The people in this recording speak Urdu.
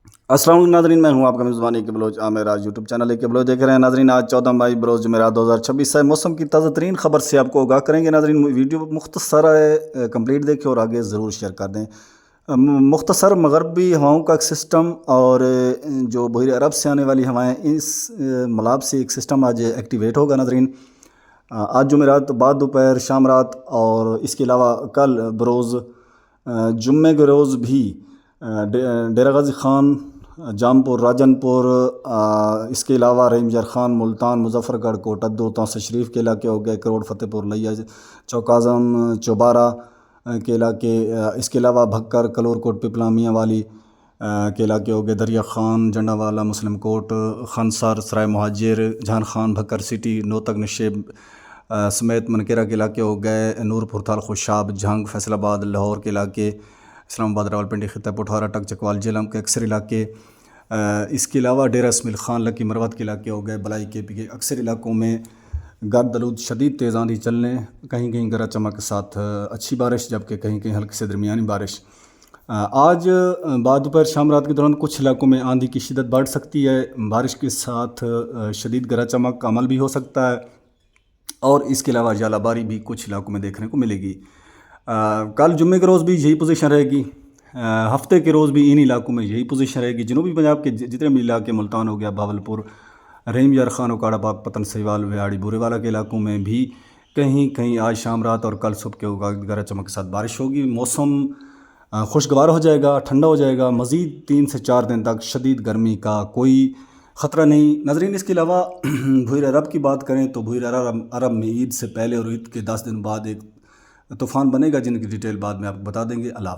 السلام علیکم ناظرین، میں ہوں آپ کا میزبان ایک بلوچ عامر۔ آج یوٹیوب چینل ایک بلوچ دیکھ رہے ہیں ناظرین۔ آج 14 مئی بروز جمعرات 2026 ہے۔ موسم کی تازہ ترین خبر سے آپ کو آگاہ کریں گے ناظرین۔ ویڈیو مختصر ہے، کمپلیٹ دیکھیں اور آگے ضرور شیئر کر دیں۔ مختصر مغربی ہواؤں کا ایک سسٹم اور جو بحیرہ عرب سے آنے والی ہوائیں، اس ملاب سے ایک سسٹم آج ایکٹیویٹ ہوگا ناظرین۔ آج جمعرات بعد دوپہر شام رات اور اس کے علاوہ کل بروز جمعے کے روز بھی ڈیرہ غازی خان، جام پور، راجن پور، اس کے علاوہ رحیم یار خان، ملتان، مظفر گڑھ، کوٹدو، توسہ شریف کے علاقے ہو گئے، کروڑ، فتح پور، لیا، چوکازم، چوبارہ کے علاقے، اس کے علاوہ بھکر، کلور کوٹ، پپلا میاں والی کے علاقے ہو گئے، دریا خان، جنڈا والا، مسلم کوٹ، خنسار، سرائے مہاجر، جہان خان، بھکر سٹی، نوتک، نشیب سمیت منکیرہ کے علاقے ہو گئے، نور پورتھال، خوشاب، جھنگ، فیصل آباد، لاہور کے علاقے، اسلام آباد، راولپنڈی، خطہ پٹھارہ، ٹک چکوال، جہلم کے اکثر علاقے، اس کے علاوہ ڈیرہ اسماعیل خان، لکی مروت کے علاقے ہو گئے، بلائی کے پی کے اکثر علاقوں میں گرد آلود شدید تیز آندھی چلنے، کہیں کہیں گرج چمک کے ساتھ اچھی بارش، جبکہ کہیں کہیں ہلکی سے درمیانی بارش۔ آج بعد دوپہر شام رات کے دوران کچھ علاقوں میں آندھی کی شدت بڑھ سکتی ہے، بارش کے ساتھ شدید گرج چمک کا عمل بھی ہو سکتا ہے، اور اس کے علاوہ ژالہ باری بھی کچھ علاقوں میں دیکھنے کو ملے گی۔ کل جمعے کے روز بھی یہی پوزیشن رہے گی، ہفتے کے روز بھی ان علاقوں میں یہی پوزیشن رہے گی۔ جنوبی پنجاب کے جتنے بھی علاقے، ملتان ہو گیا، بہاولپور، رحیم یار خان، اوکاڑا، پاک پتن، سہیوال، ویاڑی، بورے والا کے علاقوں میں بھی کہیں کہیں آج شام رات اور کل صبح کے گرج چمک کے ساتھ بارش ہوگی۔ موسم خوشگوار ہو جائے گا، ٹھنڈا ہو جائے گا۔ مزید 3 سے 4 دن تک شدید گرمی کا کوئی خطرہ نہیں ناظرین۔ اس کے علاوہ بحیرہ عرب کی بات کریں تو بحیرہ عرب میں عید سے پہلے اور عید کے 10 دن بعد ایک طوفان بنے گا، جن کی ڈیٹیل بعد میں آپ کو بتا دیں گے۔ اللہ حافظ۔